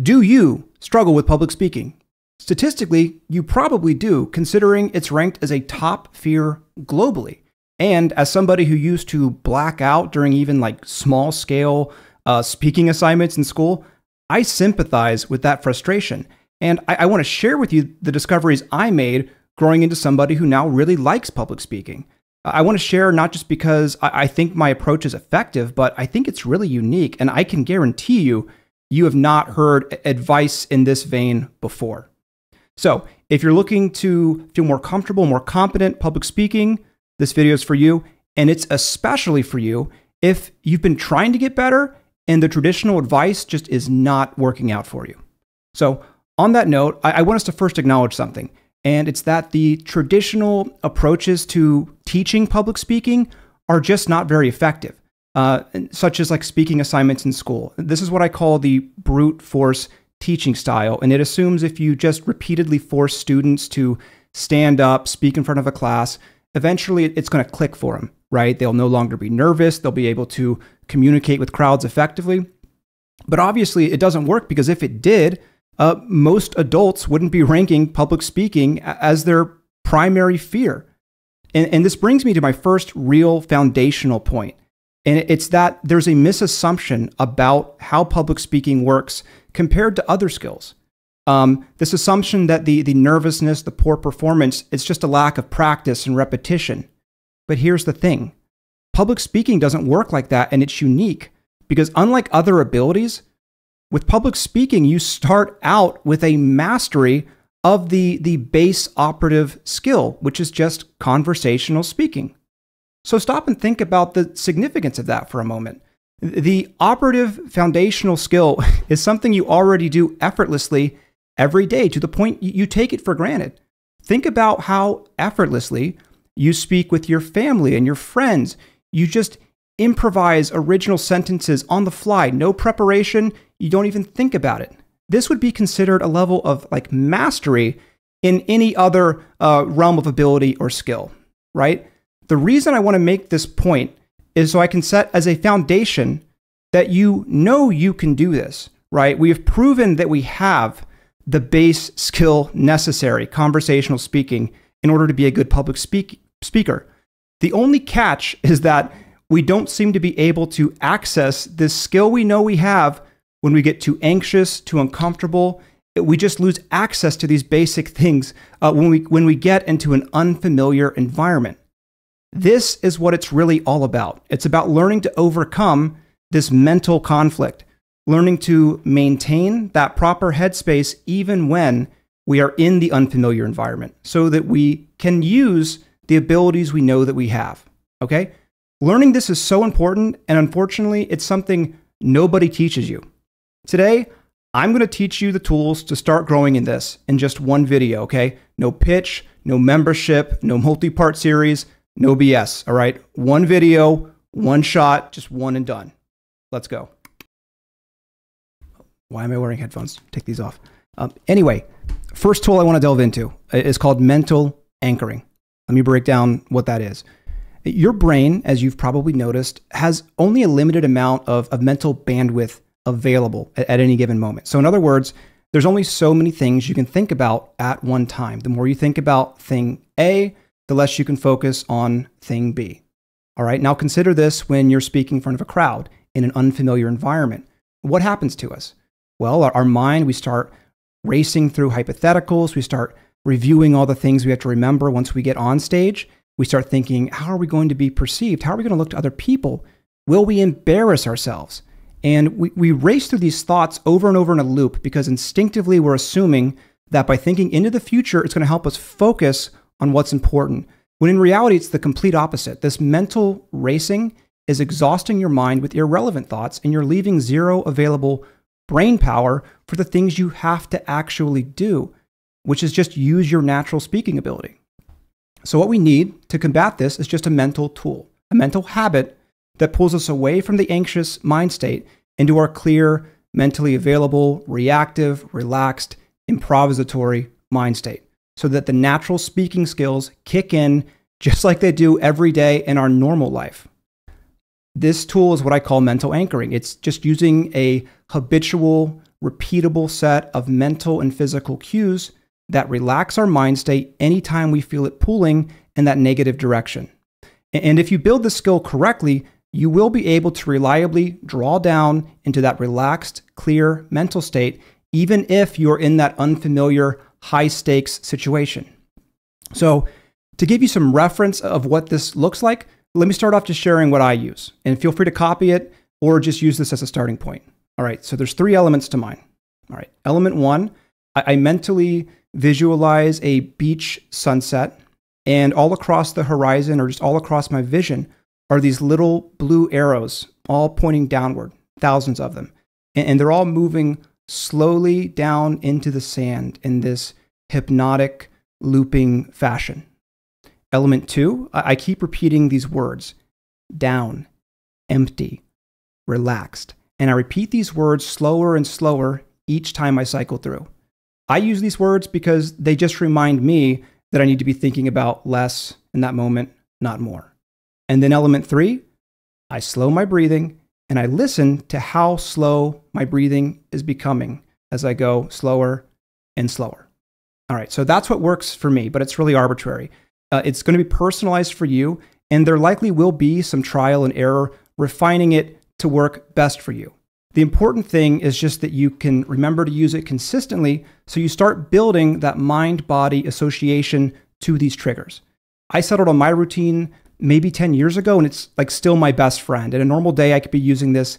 Do you struggle with public speaking? Statistically, you probably do, considering it's ranked as a top fear globally. And as somebody who used to black out during even like small scale speaking assignments in school, I sympathize with that frustration. And I want to share with you the discoveries I made growing into somebody who now really likes public speaking. I want to share not just because I think my approach is effective, but I think it's really unique. And I can guarantee you, you have not heard advice in this vein before. So if you're looking to feel more comfortable, more competent public speaking, this video is for you. And it's especially for you if you've been trying to get better and the traditional advice just is not working out for you. So on that note, I want us to first acknowledge something. And it's that the traditional approaches to teaching public speaking are just not very effective, such as like speaking assignments in school. This is what I call the brute force teaching style. And it assumes if you just repeatedly force students to stand up, speak in front of a class, eventually it's going to click for them, right? They'll no longer be nervous. They'll be able to communicate with crowds effectively. But obviously it doesn't work, because if it did, most adults wouldn't be ranking public speaking as their primary fear. And this brings me to my first real foundational point. And it's that there's a misassumption about how public speaking works compared to other skills. This assumption that the nervousness, the poor performance, it's just a lack of practice and repetition. But here's the thing. Public speaking doesn't work like that, and it's unique because unlike other abilities, with public speaking, you start out with a mastery of the base operative skill, which is just conversational speaking. So stop and think about the significance of that for a moment. The operative foundational skill is something you already do effortlessly every day, to the point you take it for granted. Think about how effortlessly you speak with your family and your friends. You just improvise original sentences on the fly, no preparation. You don't even think about it. This would be considered a level of like mastery in any other realm of ability or skill, right? The reason I want to make this point is so I can set as a foundation that you know you can do this, right? We have proven that we have the base skill necessary, conversational speaking, in order to be a good public speaker. The only catch is that we don't seem to be able to access this skill we know we have when we get too anxious, too uncomfortable. We just lose access to these basic things when we get into an unfamiliar environment. This is what it's really all about. It's about learning to overcome this mental conflict, learning to maintain that proper headspace even when we are in the unfamiliar environment, so that we can use the abilities we know that we have, okay? Learning this is so important, and unfortunately, it's something nobody teaches you. Today, I'm going to teach you the tools to start growing in this in just one video, okay? No pitch, no membership, no multi-part series, no BS, all right? One video, one shot, just one and done. Let's go. Why am I wearing headphones? Take these off. Anyway, first tool I want to delve into is called mental anchoring. Let me break down what that is. Your brain, as you've probably noticed, has only a limited amount of mental bandwidth available at any given moment. So in other words, there's only so many things you can think about at one time. The more you think about thing A, the less you can focus on thing B. All right, now consider this when you're speaking in front of a crowd in an unfamiliar environment. What happens to us? Well, our mind, we start racing through hypotheticals. We start reviewing all the things we have to remember once we get on stage. We start thinking, how are we going to be perceived? How are we going to look to other people? Will we embarrass ourselves? And we race through these thoughts over and over in a loop because instinctively we're assuming that by thinking into the future, it's going to help us focus on what's important. When in reality, it's the complete opposite. This mental racing is exhausting your mind with irrelevant thoughts, and you're leaving zero available brain power for the things you have to actually do, which is just use your natural speaking ability. So what we need to combat this is just a mental tool, a mental habit that pulls us away from the anxious mind state into our clear, mentally available, reactive, relaxed, improvisatory mind state, so that the natural speaking skills kick in just like they do every day in our normal life. This tool is what I call mental anchoring. It's just using a habitual, repeatable set of mental and physical cues that relax our mind state anytime we feel it pulling in that negative direction. And if you build the skill correctly, you will be able to reliably draw down into that relaxed, clear mental state, even if you're in that unfamiliar, high-stakes situation. So, to give you some reference of what this looks like, let me start off just sharing what I use. And feel free to copy it or just use this as a starting point. All right, so there's 3 elements to mine. All right, element 1, I mentally visualize a beach sunset, and all across the horizon or just all across my vision are these little blue arrows all pointing downward, thousands of them. And they're all moving slowly down into the sand in this hypnotic, looping fashion. Element 2, I keep repeating these words: down, empty, relaxed. And I repeat these words slower and slower each time I cycle through. I use these words because they just remind me that I need to be thinking about less in that moment, not more. And then element 3, I slow my breathing and I listen to how slow my breathing is becoming as I go slower and slower. All right, so that's what works for me, but it's really arbitrary. It's going to be personalized for you, and there likely will be some trial and error refining it to work best for you. The important thing is just that you can remember to use it consistently so you start building that mind-body association to these triggers. I settled on my routine maybe 10 years ago, and it's like still my best friend. In a normal day, I could be using this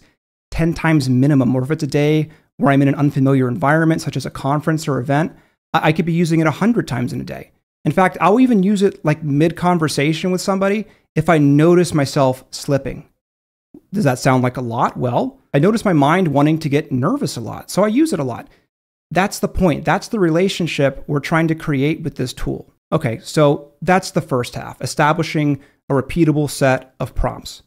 10 times minimum, or if it's a day where I'm in an unfamiliar environment, such as a conference or event, I could be using it 100 times in a day. In fact, I'll even use it like mid-conversation with somebody if I notice myself slipping. Does that sound like a lot? Well, I notice my mind wanting to get nervous a lot, so I use it a lot. That's the point. That's the relationship we're trying to create with this tool. Okay, so that's the first half, establishing a repeatable set of prompts.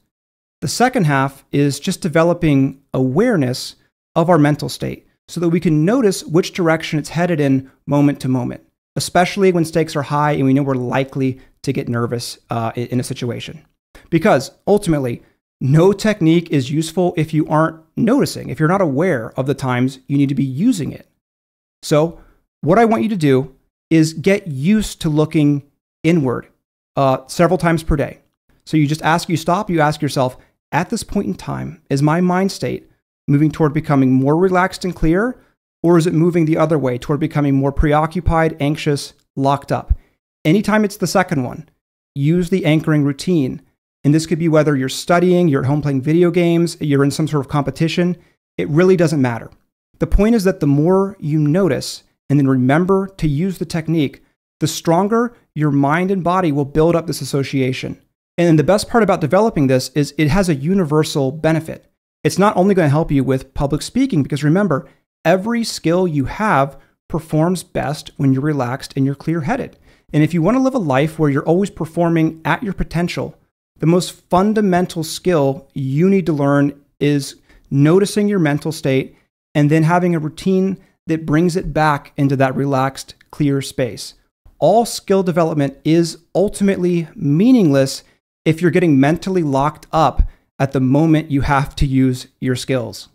The second half is just developing awareness of our mental state so that we can notice which direction it's headed in moment to moment, especially when stakes are high and we know we're likely to get nervous in a situation. Because ultimately, no technique is useful if you aren't noticing, if you're not aware of the times you need to be using it. So what I want you to do is get used to looking inward several times per day. So you ask yourself, at this point in time, is my mind state moving toward becoming more relaxed and clear, or is it moving the other way toward becoming more preoccupied, anxious, locked up? Anytime it's the second one, use the anchoring routine. And this could be whether you're studying, you're at home playing video games, you're in some sort of competition. It really doesn't matter. The point is that the more you notice and then remember to use the technique, the stronger your mind and body will build up this association. And the best part about developing this is it has a universal benefit. It's not only going to help you with public speaking, because remember, every skill you have performs best when you're relaxed and you're clear-headed. And if you want to live a life where you're always performing at your potential, the most fundamental skill you need to learn is noticing your mental state and then having a routine that brings it back into that relaxed, clear space. All skill development is ultimately meaningless if you're getting mentally locked up at the moment you have to use your skills.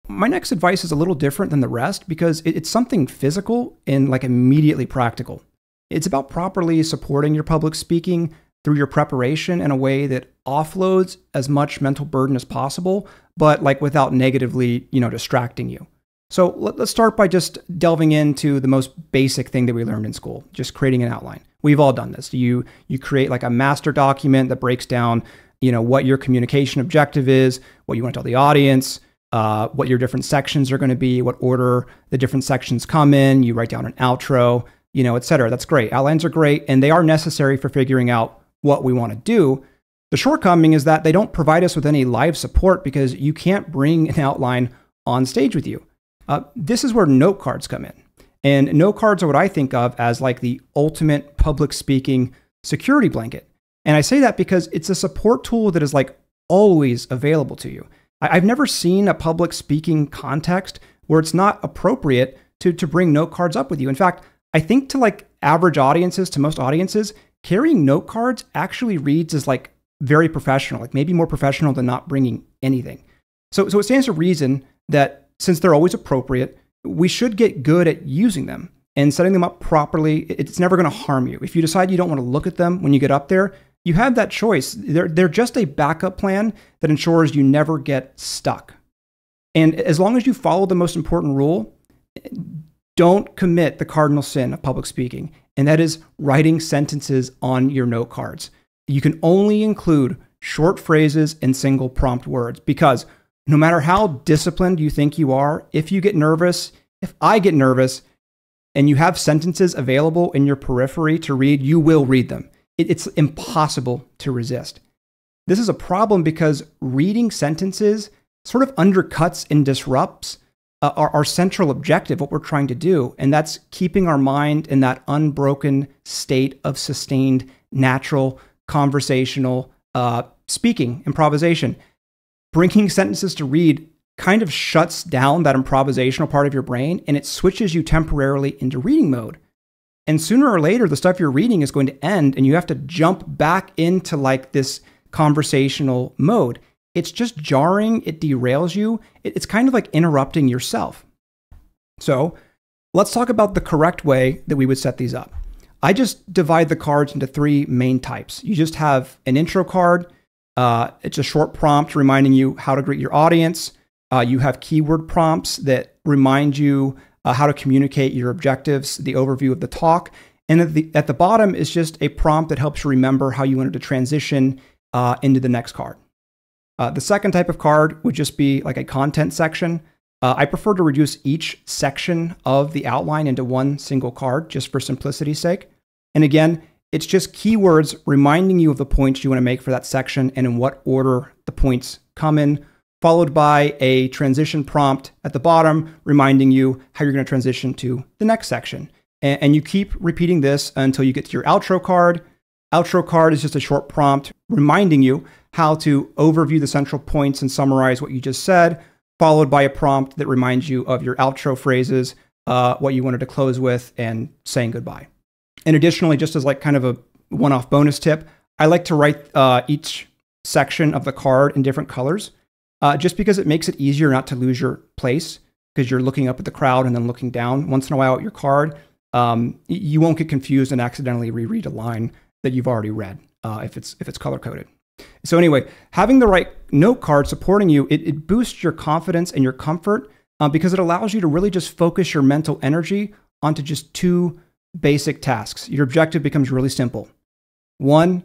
My next advice is a little different than the rest because it's something physical and like immediately practical. It's about properly supporting your public speaking through your preparation in a way that offloads as much mental burden as possible, but like without negatively, distracting you. So let's start by just delving into the most basic thing that we learned in school, just creating an outline. We've all done this. You create like a master document that breaks down, what your communication objective is, what you want to tell the audience, what your different sections are going to be, what order the different sections come in. You write down an outro, et cetera. That's great. Outlines are great, and they are necessary for figuring out what we want to do. The shortcoming is that they don't provide us with any live support because you can't bring an outline on stage with you. This is where note cards come in. And note cards are what I think of as like the ultimate public speaking security blanket. And I say that because it's a support tool that is like always available to you. I've never seen a public speaking context where it's not appropriate to bring note cards up with you. In fact, I think to like average audiences, to most audiences, carrying note cards actually reads as like very professional, like maybe more professional than not bringing anything. So it stands to reason that since they're always appropriate, we should get good at using them and setting them up properly. It's never going to harm you. If you decide you don't want to look at them when you get up there, you have that choice. They're just a backup plan that ensures you never get stuck. And as long as you follow the most important rule, don't commit the cardinal sin of public speaking, and that is writing sentences on your note cards. You can only include short phrases and single prompt words, because no matter how disciplined you think you are, if you get nervous, if I get nervous, and you have sentences available in your periphery to read, you will read them. It's impossible to resist. This is a problem because reading sentences sort of undercuts and disrupts our central objective, what we're trying to do, and that's keeping our mind in that unbroken state of sustained, natural, conversational speaking, improvisation. Bringing sentences to read kind of shuts down that improvisational part of your brain, and it switches you temporarily into reading mode. And sooner or later, the stuff you're reading is going to end, and you have to jump back into like this conversational mode. It's just jarring. It derails you. It's kind of like interrupting yourself. So let's talk about the correct way that we would set these up. I just divide the cards into three main types. You just have an intro card. It's a short prompt reminding you how to greet your audience. You have keyword prompts that remind you how to communicate your objectives, the overview of the talk. And at the bottom is just a prompt that helps you remember how you wanted to transition into the next card. The second type of card would just be like a content section. I prefer to reduce each section of the outline into one single card just for simplicity's sake. And again, it's just keywords reminding you of the points you want to make for that section and in what order the points come in, followed by a transition prompt at the bottom reminding you how you're going to transition to the next section. And you keep repeating this until you get to your outro card. Outro card is just a short prompt reminding you how to overview the central points and summarize what you just said, followed by a prompt that reminds you of your outro phrases, what you wanted to close with, and saying goodbye. And additionally, just as like kind of a one-off bonus tip, I like to write each section of the card in different colors, just because it makes it easier not to lose your place, because you're looking up at the crowd and then looking down once in a while at your card. You won't get confused and accidentally reread a line that you've already read if it's color-coded. So anyway, having the right note card supporting you, it boosts your confidence and your comfort because it allows you to really just focus your mental energy onto just two basic tasks. Your objective becomes really simple. One,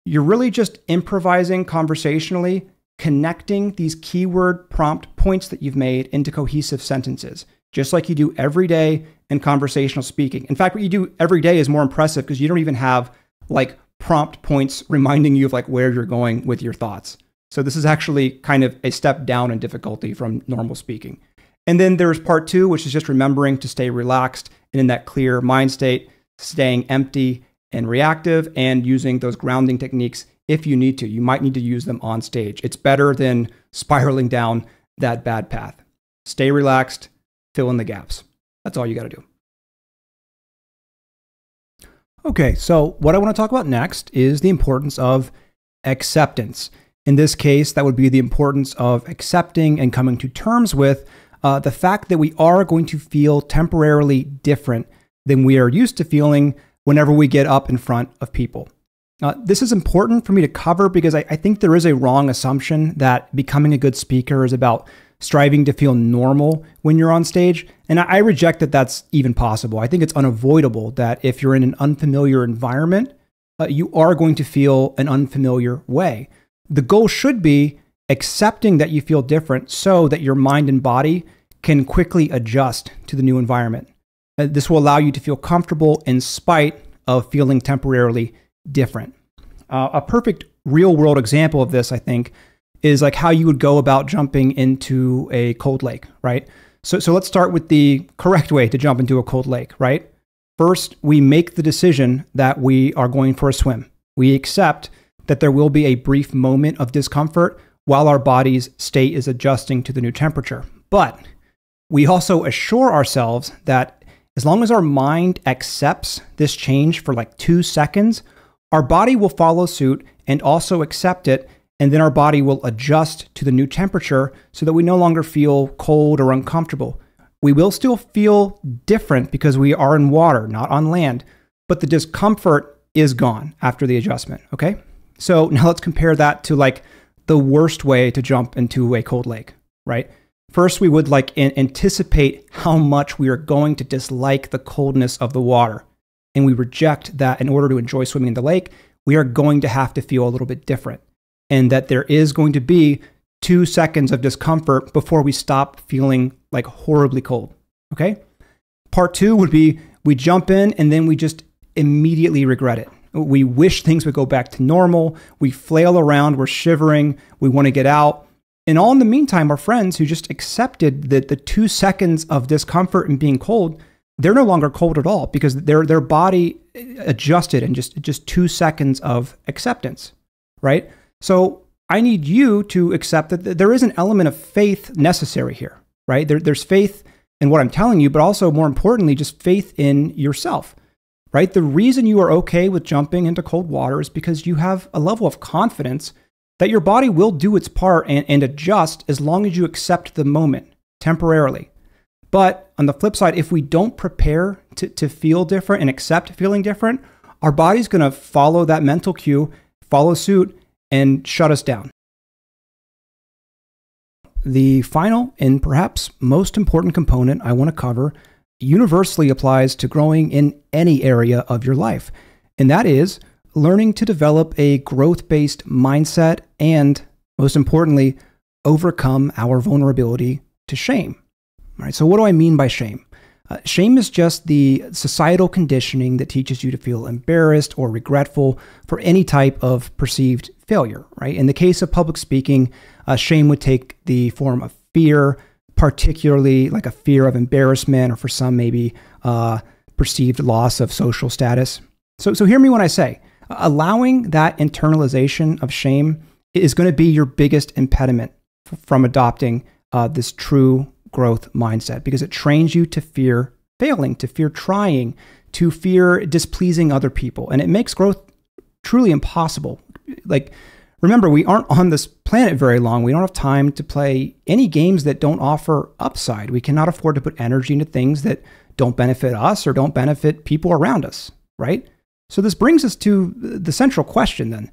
you're really just improvising conversationally, connecting these keyword prompt points that you've made into cohesive sentences, just like you do every day in conversational speaking. In fact, what you do every day is more impressive because you don't even have like prompt points reminding you of like where you're going with your thoughts. So this is actually kind of a step down in difficulty from normal speaking. And then there's part two, which is just remembering to stay relaxed and in that clear mind state, staying empty and reactive, and using those grounding techniques if you need to. You might need to use them on stage. It's better than spiraling down that bad path. Stay relaxed, fill in the gaps. That's all you got to do. Okay, so what I want to talk about next is the importance of acceptance. In this case, that would be the importance of accepting and coming to terms with the fact that we are going to feel temporarily different than we are used to feeling whenever we get up in front of people. This is important for me to cover because I think there is a wrong assumption that becoming a good speaker is about striving to feel normal when you're on stage. And I reject that that's even possible. I think it's unavoidable that if you're in an unfamiliar environment, you are going to feel an unfamiliar way. The goal should be accepting that you feel different so that your mind and body can quickly adjust to the new environment. This will allow you to feel comfortable in spite of feeling temporarily different. A perfect real world example of this, I think, is like how you would go about jumping into a cold lake, right? So let's start with the correct way to jump into a cold lake, right? First, we make the decision that we are going for a swim. We accept that there will be a brief moment of discomfort while our body's state is adjusting to the new temperature. But we also assure ourselves that as long as our mind accepts this change for like 2 seconds, our body will follow suit and also accept it and then our body will adjust to the new temperature so that we no longer feel cold or uncomfortable. We will still feel different because we are in water, not on land, but the discomfort is gone after the adjustment, okay? So now let's compare that to like the worst way to jump into a cold lake, right? First, we would like anticipate how much we are going to dislike the coldness of the water. And we reject that in order to enjoy swimming in the lake, we are going to have to feel a little bit different. And that there is going to be 2 seconds of discomfort before we stop feeling like horribly cold, okay? Part 2 would be we jump in and then we just immediately regret it. We wish things would go back to normal. We flail around, we're shivering, we want to get out. And all in the meantime, our friends who just accepted that the 2 seconds of discomfort and being cold, they're no longer cold at all because their body adjusted in just 2 seconds of acceptance, right? So I need you to accept that there is an element of faith necessary here, right? There's faith in what I'm telling you, but also more importantly, just faith in yourself, right? The reason you are okay with jumping into cold water is because you have a level of confidence that your body will do its part and adjust as long as you accept the moment temporarily. But on the flip side, if we don't prepare to feel different and accept feeling different, our body's going to follow that mental cue, follow suit, and shut us down. The final and perhaps most important component I want to cover universally applies to growing in any area of your life, and that is learning to develop a growth-based mindset and, most importantly, overcome our vulnerability to shame. All right, so what do I mean by shame? Shame is just the societal conditioning that teaches you to feel embarrassed or regretful for any type of perceived failure, right? In the case of public speaking, shame would take the form of fear, particularly like a fear of embarrassment, or for some maybe perceived loss of social status. So hear me when I say, allowing that internalization of shame is going to be your biggest impediment from adopting this true growth mindset, because it trains you to fear failing, to fear trying, to fear displeasing other people. And it makes growth truly impossible. Like, remember, we aren't on this planet very long. We don't have time to play any games that don't offer upside. We cannot afford to put energy into things that don't benefit us or don't benefit people around us, right? So this brings us to the central question then.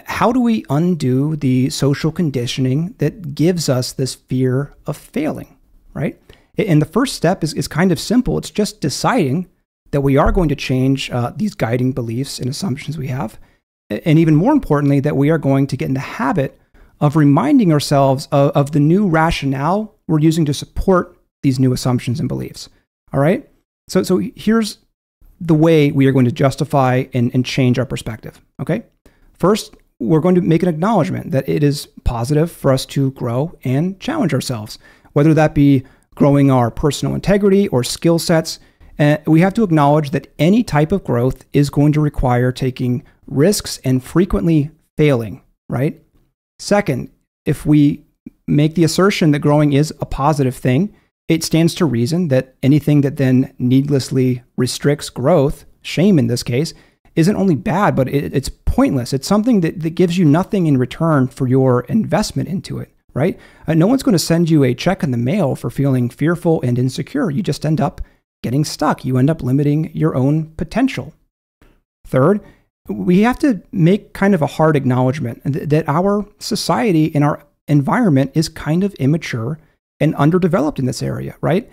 How do we undo the social conditioning that gives us this fear of failing, right? And the first step is kind of simple. It's just deciding that we are going to change these guiding beliefs and assumptions we have. And even more importantly, that we are going to get in the habit of reminding ourselves of the new rationale we're using to support these new assumptions and beliefs. All right? So here's the way we are going to justify and change our perspective. Okay? First, we're going to make an acknowledgement that it is positive for us to grow and challenge ourselves, whether that be growing our personal integrity or skill sets. We have to acknowledge that any type of growth is going to require taking risks and frequently failing, right? Second, if we make the assertion that growing is a positive thing, it stands to reason that anything that then needlessly restricts growth, shame in this case, isn't only bad, but it's pointless. It's something that gives you nothing in return for your investment into it, right? No one's going to send you a check in the mail for feeling fearful and insecure. You just end up getting stuck. You end up limiting your own potential. Third, we have to make kind of a hard acknowledgement that our society and our environment is kind of immature and underdeveloped in this area, right?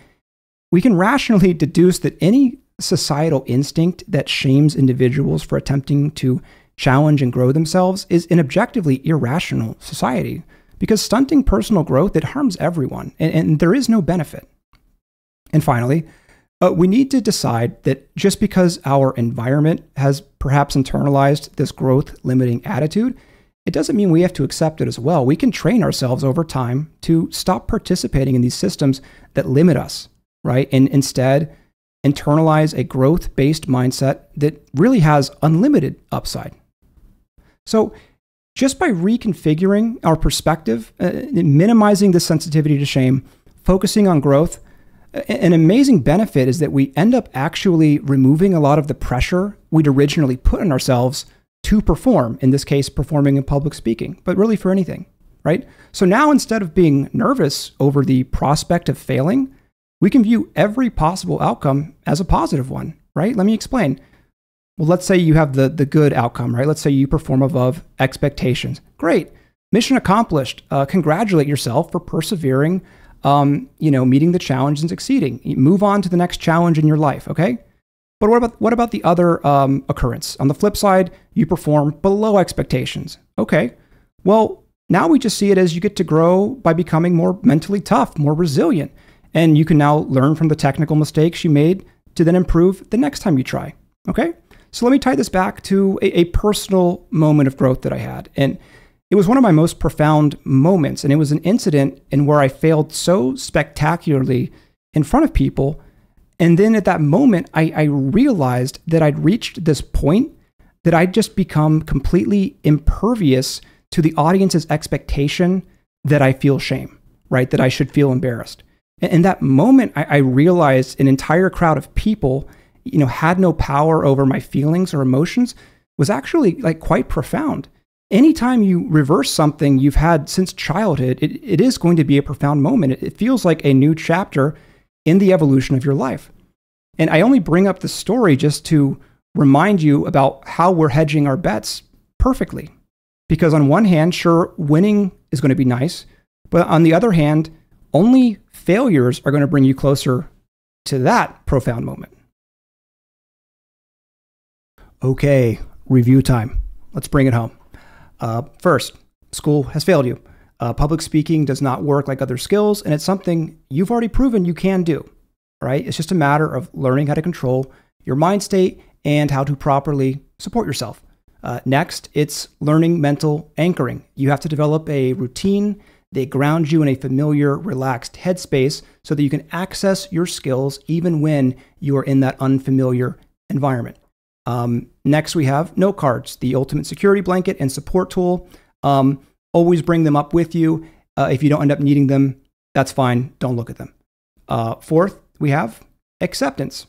We can rationally deduce that any societal instinct that shames individuals for attempting to challenge and grow themselves is an objectively irrational society, because stunting personal growth, it harms everyone, and there is no benefit. And finally, we need to decide that just because our environment has perhaps internalized this growth-limiting attitude, it doesn't mean we have to accept it as well. We can train ourselves over time to stop participating in these systems that limit us, right? And instead, internalize a growth-based mindset that really has unlimited upside. So just by reconfiguring our perspective, minimizing the sensitivity to shame, focusing on growth, an amazing benefit is that we end up actually removing a lot of the pressure we'd originally put on ourselves to perform, in this case, performing in public speaking, but really for anything, right? So now instead of being nervous over the prospect of failing, we can view every possible outcome as a positive one, right? Let me explain. Well, let's say you have the good outcome, right? Let's say you perform above expectations. Great. Mission accomplished. Congratulate yourself for persevering, meeting the challenge and succeeding. Move on to the next challenge in your life, okay? But what about the other occurrence? On the flip side, you perform below expectations. Okay, well, now we just see it as you get to grow by becoming more mentally tough, more resilient. And you can now learn from the technical mistakes you made to then improve the next time you try, okay? So let me tie this back to a personal moment of growth that I had. And it was one of my most profound moments. And it was an incident in where I failed so spectacularly in front of people. And then at that moment, I realized that I'd reached this point that I'd just become completely impervious to the audience's expectation that I feel shame, right? That I should feel embarrassed. And in that moment, I realized an entire crowd of people, had no power over my feelings or emotions was actually like quite profound. Anytime you reverse something you've had since childhood, it is going to be a profound moment. It feels like a new chapter in the evolution of your life. And I only bring up the story just to remind you about how we're hedging our bets perfectly. Because on one hand, sure, winning is going to be nice, but on the other hand, only failures are going to bring you closer to that profound moment. Okay, review time. Let's bring it home. First, school has failed you. Public speaking does not work like other skills, and it's something you've already proven you can do, right? It's just a matter of learning how to control your mind state and how to properly support yourself. Next, it's learning mental anchoring. You have to develop a routine that grounds you in a familiar, relaxed headspace so that you can access your skills even when you are in that unfamiliar environment. Next, we have note cards, the ultimate security blanket and support tool. Always bring them up with you. If you don't end up needing them, that's fine. Don't look at them. Fourth, we have acceptance.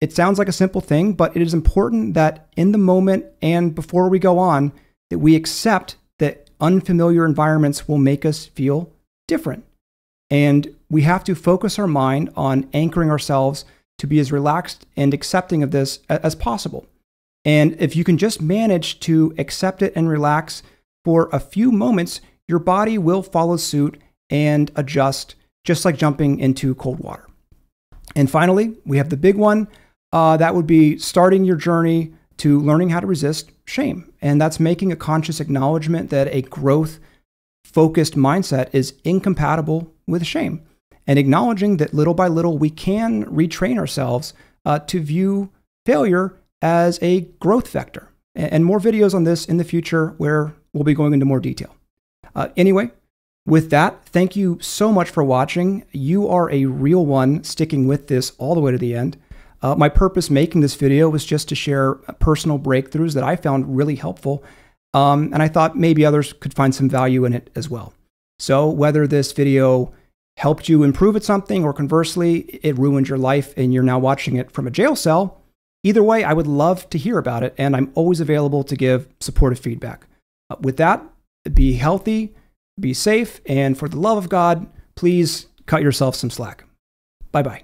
It sounds like a simple thing, but it is important that in the moment and before we go on, that we accept that unfamiliar environments will make us feel different. And we have to focus our mind on anchoring ourselves to be as relaxed and accepting of this as possible. And if you can just manage to accept it and relax for a few moments, your body will follow suit and adjust, just like jumping into cold water. And finally, we have the big one. That would be starting your journey to learning how to resist shame. And that's making a conscious acknowledgement that a growth-focused mindset is incompatible with shame. And acknowledging that little by little, we can retrain ourselves to view failure as a growth vector. And more videos on this in the future where we'll be going into more detail. Anyway, with that, thank you so much for watching. You are a real one sticking with this all the way to the end. My purpose making this video was just to share personal breakthroughs that I found really helpful. And I thought maybe others could find some value in it as well. So whether this video helped you improve at something or conversely, it ruined your life and you're now watching it from a jail cell, either way, I would love to hear about it. And I'm always available to give supportive feedback. With that, be healthy, be safe, and for the love of God, please cut yourself some slack. Bye-bye.